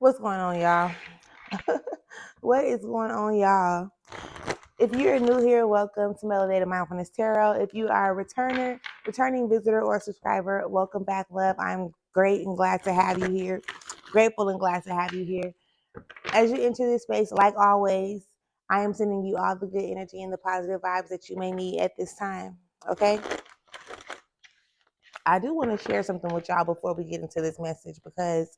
What's going on, y'all? What is going on, y'all? If you're new here, welcome to Melanated Mindfulness Tarot. If you are a returning visitor or subscriber, welcome back, love. I'm great and glad to have you here. Grateful and glad to have you here. As you enter this space, like always, I am sending you all the good energy and the positive vibes that you may need at this time. Okay? I do want to share something with y'all before we get into this message because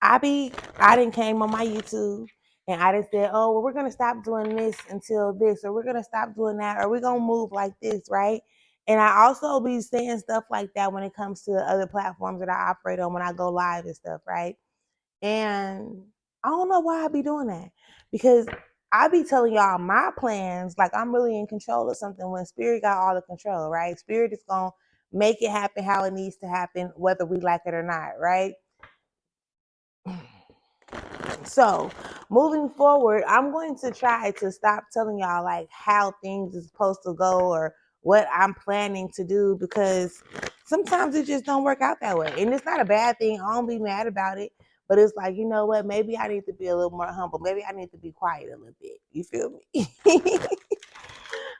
I didn't came on my YouTube and I just said, oh, well, we're gonna stop doing this until this, or we're gonna stop doing that, or we're gonna move like this, right? And I also be saying stuff like that when it comes to other platforms that I operate on when I go live and stuff, right? And I don't know why I be doing that because I be telling y'all my plans like I'm really in control of something when spirit got all the control, right? Spirit is gonna make it happen how it needs to happen, whether we like it or not, right? So moving forward, I'm going to try to stop telling y'all like how things is supposed to go or what I'm planning to do because sometimes it just don't work out that way. And it's not a bad thing. I don't be mad about it. But it's like, you know what? Maybe I need to be a little more humble. Maybe I need to be quiet a little bit. You feel me?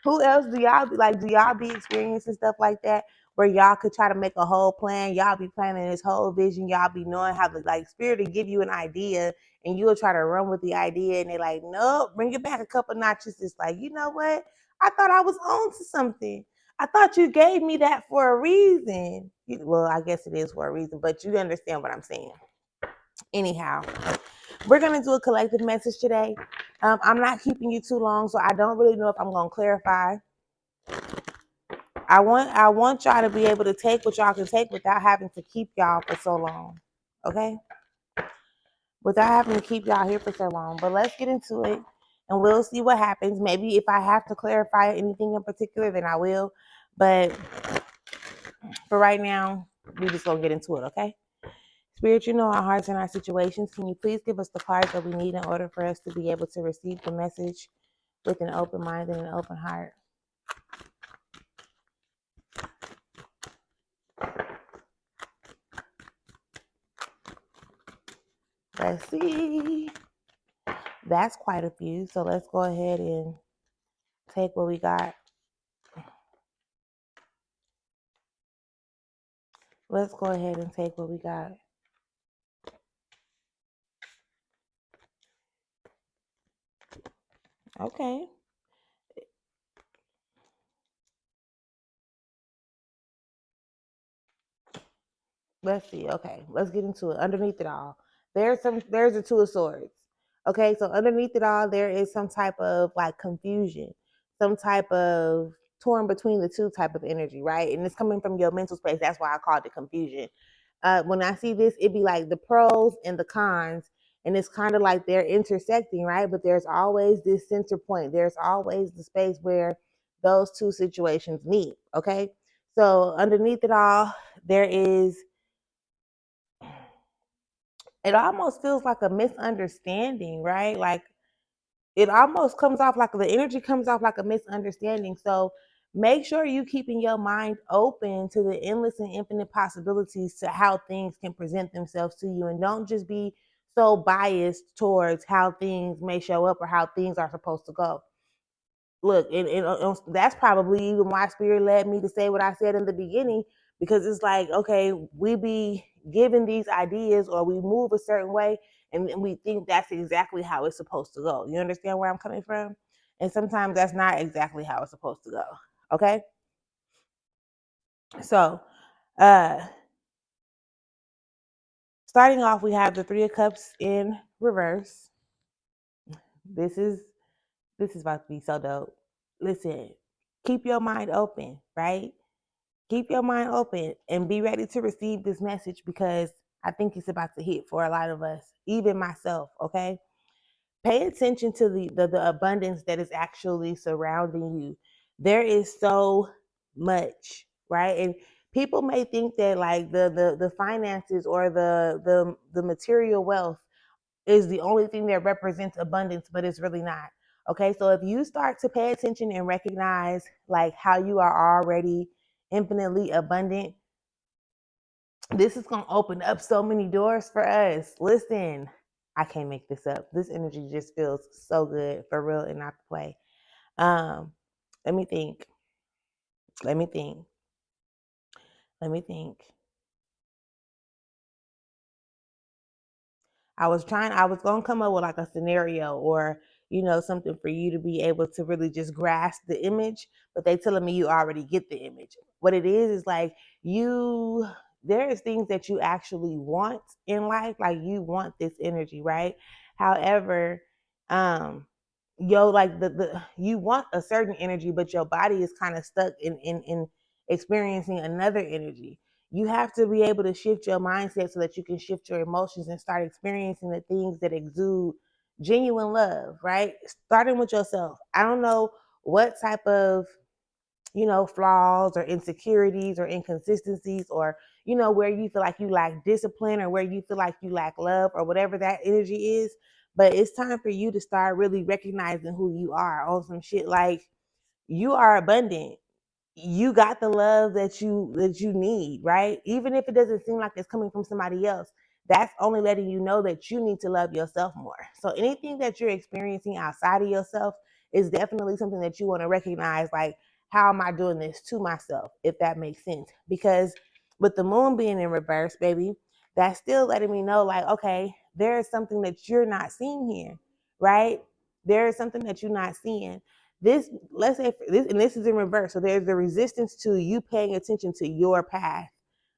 Who else do y'all be like? Do y'all be experiencing stuff like that where y'all could try to make a whole plan? Y'all be planning this whole vision. Y'all be knowing how the like spirit to give you an idea and you'll try to run with the idea and they're like, nope, bring it back a couple notches. It's like, you know what? I thought I was on to something. I thought you gave me that for a reason. Well, I guess it is for a reason, but you understand what I'm saying. Anyhow, we're going to do a collective message today. I'm not keeping you too long, so I don't really know if I'm going to clarify. I want y'all to be able to take what y'all can take without having to keep y'all for so long. Okay? Without having to keep y'all here for so long. But let's get into it and we'll see what happens. Maybe if I have to clarify anything in particular, then I will. But for right now, we're just going to get into it, okay? Spirit, you know our hearts and our situations. Can you please give us the cards that we need in order for us to be able to receive the message with an open mind and an open heart? Let's see. That's quite a few. So let's go ahead and take what we got. Let's go ahead and take what we got. Okay. Let's see. Okay, let's get into it. Underneath it all, there's a two of swords. Okay, so underneath it all, there is some type of like confusion, some type of torn between the two type of energy, right? And it's coming from your mental space. That's why I called it confusion. When I see this, it'd be like the pros and the cons, and it's kind of like they're intersecting, right? But there's always this center point. There's always the space where those two situations meet. Okay, so underneath it all, there is, it almost feels like a misunderstanding, right? Like it almost comes off like the energy comes off like a misunderstanding. So make sure you keeping your mind open to the endless and infinite possibilities to how things can present themselves to you, and don't just be so biased towards how things may show up or how things are supposed to go. Look, and that's probably even why spirit led me to say what I said in the beginning, because it's like, okay, we be given these ideas or we move a certain way and we think that's exactly how it's supposed to go. You understand where I'm coming from? And sometimes that's not exactly how it's supposed to go. Okay? So, uh starting off, we have the Three of Cups in reverse. This is about to be so dope. Listen, keep your mind open, right? Keep your mind open and be ready to receive this message because I think it's about to hit for a lot of us, even myself, okay? Pay attention to the abundance that is actually surrounding you. There is so much, right? And people may think that like the finances or the material wealth is the only thing that represents abundance, but it's really not. Okay, so if you start to pay attention and recognize like how you are already infinitely abundant, this is going to open up so many doors for us. Listen, I can't make this up. This energy just feels so good, for real and not to play. Um, let me think. Let me think. Let me think. I was gonna come up with like a scenario or, something for you to be able to really just grasp the image, but they telling me you already get the image. What it is like you there is things that you actually want in life, like you want this energy, right? However, um, like the you want a certain energy, but your body is kind of stuck in experiencing another energy. You have to be able to shift your mindset so that you can shift your emotions and start experiencing the things that exude genuine love, right? Starting with yourself. I don't know what type of, flaws or insecurities or inconsistencies or, where you feel like you lack discipline or where you feel like you lack love or whatever that energy is. But it's time for you to start really recognizing who you are on some shit like you are abundant. You got the love that you need, right? Even if it doesn't seem like it's coming from somebody else, that's only letting you know that you need to love yourself more. So anything that you're experiencing outside of yourself is definitely something that you want to recognize, like, how am I doing this to myself, if that makes sense? Because with the moon being in reverse, baby, that's still letting me know, like, okay, there is something that you're not seeing here, right? There is something that you're not seeing. This, let's say this, and this is in reverse, so there's the resistance to you paying attention to your path.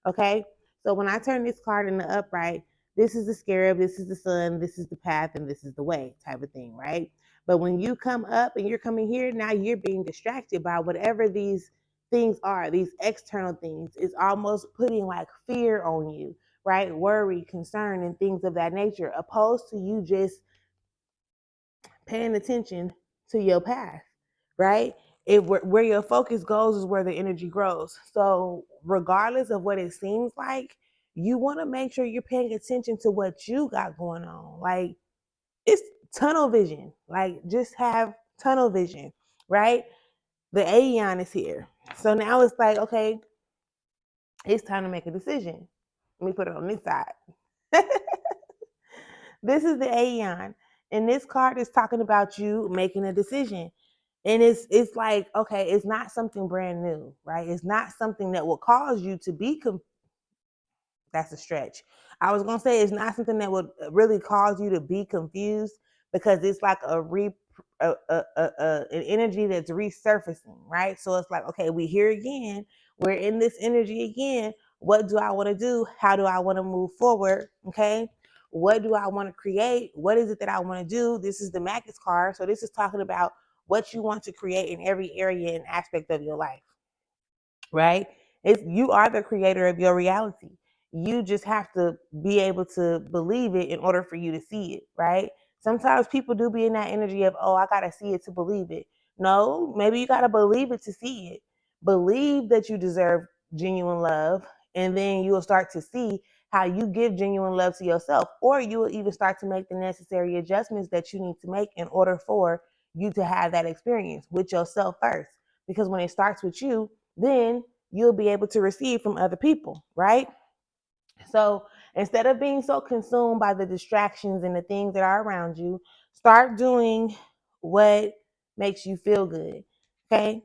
Okay, so when I turn this card in the upright, this is the scarab, this is the sun, this is the path, and this is the way, type of thing, right? But when you come up and you're coming here, now you're being distracted by whatever these things are, these external things. It's almost putting like fear on you, right? Worry, concern, and things of that nature, opposed to you just paying attention to your path, right? Where your focus goes is where the energy grows. So regardless of what it seems like, you want to make sure you're paying attention to what you got going on. Like, it's tunnel vision. Like, just have tunnel vision, right? The Aeon is here. So now it's like, okay, it's time to make a decision. Let me put it on this side. This is the Aeon. And this card is talking about you making a decision. And it's like, okay, it's not something brand new, right? It's not something that will cause you to be that's a stretch. I was gonna say it's not something that would really cause you to be confused, because it's like an energy that's resurfacing, right? So it's like, okay, we here again. We're in this energy again. What do I want to do? How do I want to move forward? Okay. What do I want to create? What is it that I want to do? This is the Magus card. So this is talking about what you want to create in every area and aspect of your life, right? It's you are the creator of your reality. You just have to be able to believe it in order for you to see it, right? Sometimes people do be in that energy of, oh, I gotta see it to believe it. No, maybe you gotta believe it to see it. Believe that you deserve genuine love, and then you will start to see how you give genuine love to yourself, or you will even start to make the necessary adjustments that you need to make in order for you to have that experience with yourself first. Because when it starts with you, then you'll be able to receive from other people, right? So instead of being so consumed by the distractions and the things that are around you, start doing what makes you feel good. Okay.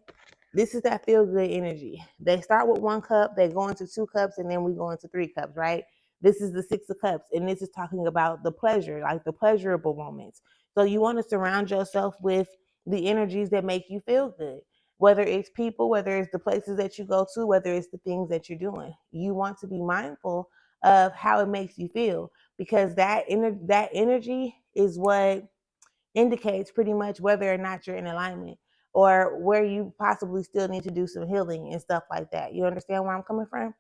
This is that feel good energy. They start with 1 cup, they go into 2 cups, and then we go into 3 cups, right? This is the 6 of cups, and this is talking about the pleasure, like the pleasurable moments. So you want to surround yourself with the energies that make you feel good, whether it's people, whether it's the places that you go to, whether it's the things that you're doing. You want to be mindful of how it makes you feel, because that energy is what indicates pretty much whether or not you're in alignment or where you possibly still need to do some healing and stuff like that. You understand where I'm coming from?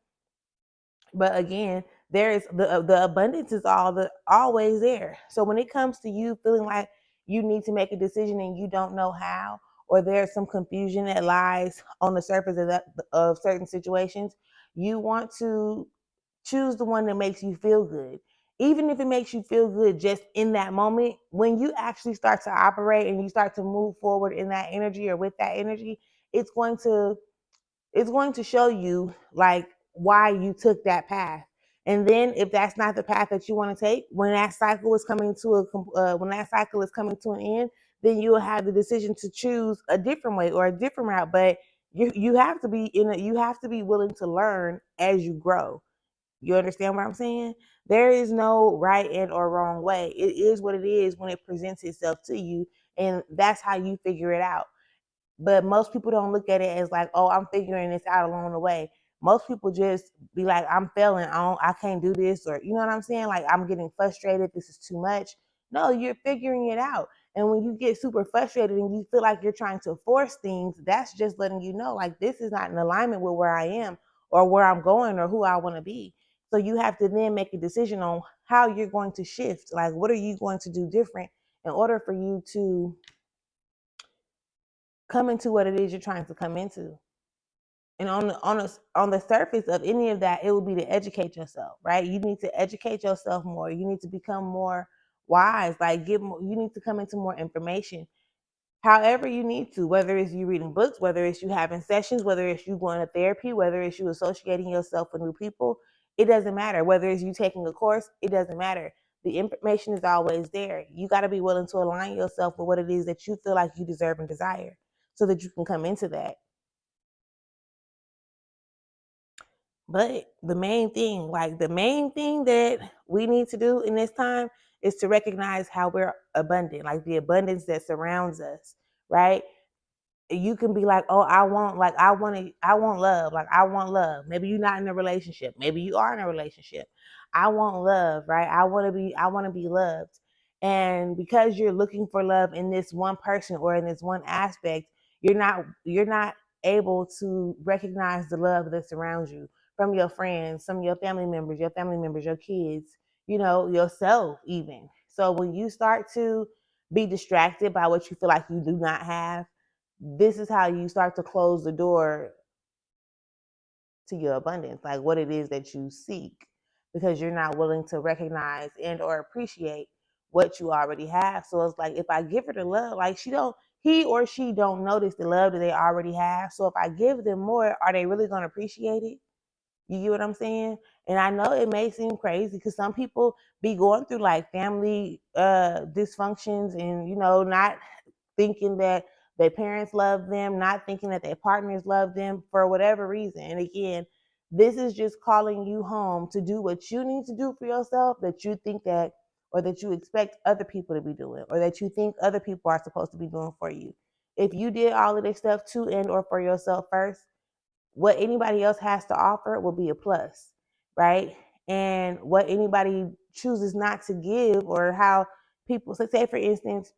But again, there is the abundance is always there. So when it comes to you feeling like you need to make a decision and you don't know how, or there's some confusion that lies on the surface of certain situations, you want to choose the one that makes you feel good. Even if it makes you feel good just in that moment, when you actually start to operate and you start to move forward in that energy or with that energy, it's going to it's going to show you like why you took that path. And then if that's not the path that you want to take, when that cycle is coming to an end, then you will have the decision to choose a different way or a different route. But you have to be you have to be willing to learn as you grow. You understand what I'm saying? There is no right and or wrong way. It is what it is when it presents itself to you, and that's how you figure it out. But most people don't look at it as like, oh, I'm figuring this out along the way. Most people just be like, I'm failing. I can't do this, or you know what I'm saying? Like, I'm getting frustrated. This is too much. No, you're figuring it out. And when you get super frustrated and you feel like you're trying to force things, that's just letting you know, like, this is not in alignment with where I am or where I'm going or who I want to be. So you have to then make a decision on how you're going to shift. Like, what are you going to do different in order for you to come into what it is you're trying to come into? And on the surface of any of that, it would be to educate yourself, right? You need to educate yourself more. You need to become more wise. Like, you need to come into more information. However you need to, whether it's you reading books, whether it's you having sessions, whether it's you going to therapy, whether it's you associating yourself with new people, it doesn't matter. Whether it's you taking a course, it doesn't matter. The information is always there. You got to be willing to align yourself with what it is that you feel like you deserve and desire so that you can come into that. But the main thing that we need to do in this time is to recognize how we're abundant, like the abundance that surrounds us, right? You can be like, oh, I want love. Like, I want love. Maybe you're not in a relationship. Maybe you are in a relationship. I want love, right? I want to be loved. And because you're looking for love in this one person or in this one aspect, you're not able to recognize the love that surrounds you from your friends, some of your family members, your kids, yourself even. So when you start to be distracted by what you feel like you do not have, this is how you start to close the door to your abundance, like what it is that you seek, because you're not willing to recognize and or appreciate what you already have. So it's like, if I give her the love, like he or she don't notice the love that they already have. So if I give them more, are they really going to appreciate it? You get what I'm saying? And I know it may seem crazy because some people be going through like family dysfunctions and, not thinking that their parents love them, not thinking that their partners love them for whatever reason. And again, this is just calling you home to do what you need to do for yourself that you think that, or that you expect other people to be doing, or that you think other people are supposed to be doing for you. If you did all of this stuff to and or for yourself first, what anybody else has to offer will be a plus, right? And what anybody chooses not to give, or how people, so say for instance,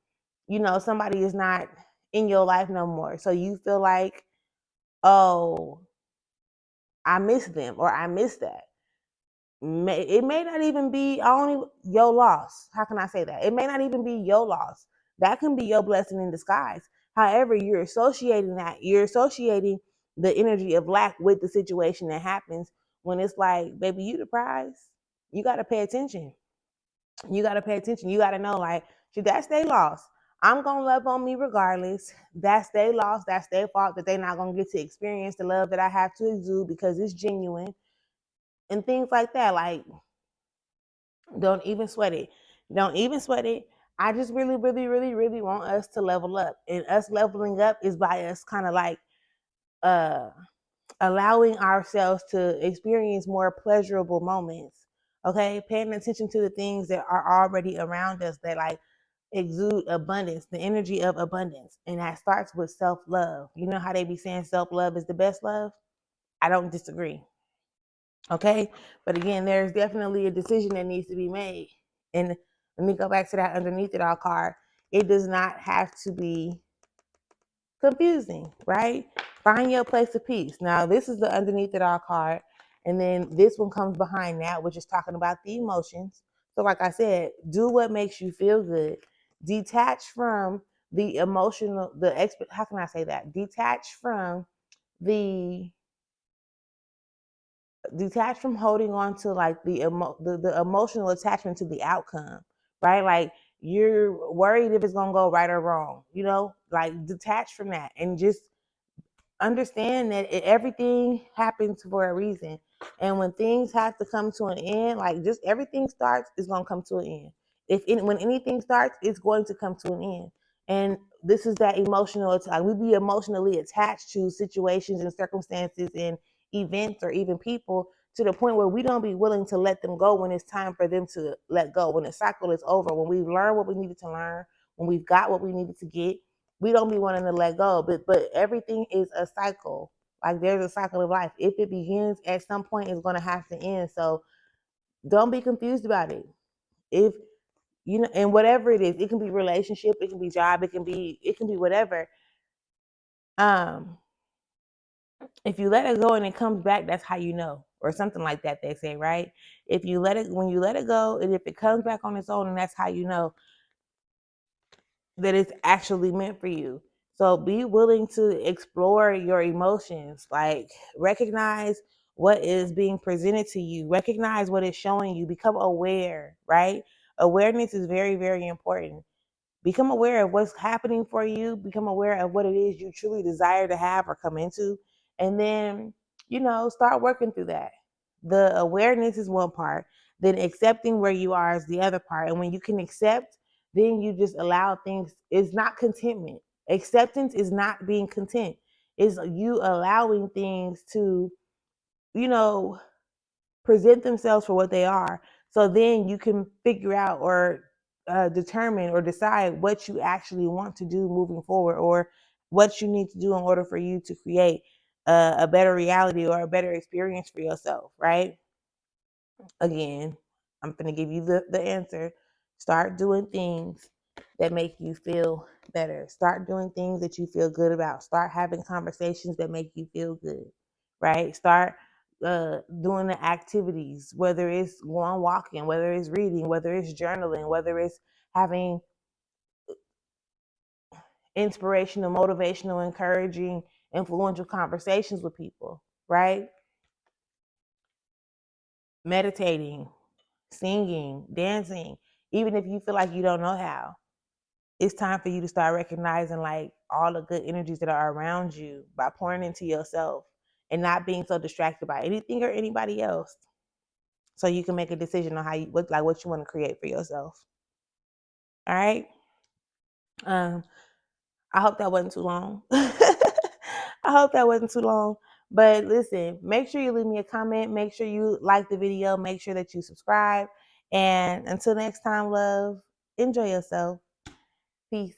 somebody is not in your life no more. So you feel like, oh, I miss them or I miss that. It may not even be only your loss. How can I say that? It may not even be your loss. That can be your blessing in disguise. However, you're associating the energy of lack with the situation that happens, when it's like, baby, you the prize. You got to pay attention. You got to pay attention. You got to know, like, that's their loss. I'm going to love on me regardless. That's their loss. That's their fault that they're not going to get to experience the love that I have to exude because it's genuine, and things like that. Like, don't even sweat it. Don't even sweat it. I just really, really, really, really want us to level up. And us leveling up is by us kind of like uh allowing ourselves to experience more pleasurable moments. Okay, paying attention to the things that are already around us that like exude abundance, the energy of abundance. And that starts with self-love. You know how they be saying self-love is the best love? I don't disagree. Okay. But again, there's definitely a decision that needs to be made. And let me go back to that underneath it all card. It does not have to be confusing, right? Find your place of peace. Now, this is the underneath it all card. And then this one comes behind that, which is talking about the emotions. So, like I said, do what makes you feel good. Detach from the emotional, how can I say that? The Detach from holding on to like the emotional attachment to the outcome, right? Like, you're worried if it's gonna go right or wrong, like detach from that and just understand that everything happens for a reason. And when things have to come to an end, like just everything starts, it's gonna come to an end. When anything starts, it's going to come to an end. And this is that emotional attack. We be emotionally attached to situations and circumstances and events or even people to the point where we don't be willing to let them go when it's time for them to let go. When the cycle is over, when we've learned what we needed to learn, when we've got what we needed to get, we don't be wanting to let go. But everything is a cycle. Like there's a cycle of life. If it begins at some point, it's gonna have to end. So don't be confused about it. If you know, and whatever it is, it can be relationship, it can be job, it can be whatever. Um, if you let it go and it comes back, that's how you know, or something like that. They say, right? If you let it, when you let it go, and if it comes back on its own, and that's how you know that it's actually meant for you. So be willing to explore your emotions, like recognize what is being presented to you, recognize what it's showing you, become aware, right? Awareness is very, very important. Become aware of what's happening for you, become aware of what it is you truly desire to have or come into, and then, start working through that. The awareness is one part, then accepting where you are is the other part. And when you can accept, then you just allow things. It's not contentment. Acceptance is not being content. It's you allowing things to, you know, present themselves for what they are. So then you can figure out or determine or decide what you actually want to do moving forward, or what you need to do in order for you to create a better reality or a better experience for yourself, right? Again, I'm going to give you the answer. Start doing things that make you feel better. Start doing things that you feel good about. Start having conversations that make you feel good, right? Start doing the activities, whether it's going walking, whether it's reading, whether it's journaling, whether it's having inspirational, motivational, encouraging, influential conversations with people, right? Meditating, singing, dancing, even if you feel like you don't know how. It's time for you to start recognizing like all the good energies that are around you by pouring into yourself and not being so distracted by anything or anybody else. So you can make a decision on how you what you want to create for yourself. All right. Um, I hope that wasn't too long. I hope that wasn't too long. But listen, make sure you leave me a comment. Make sure you like the video. Make sure that you subscribe. And until next time, love, enjoy yourself. Peace.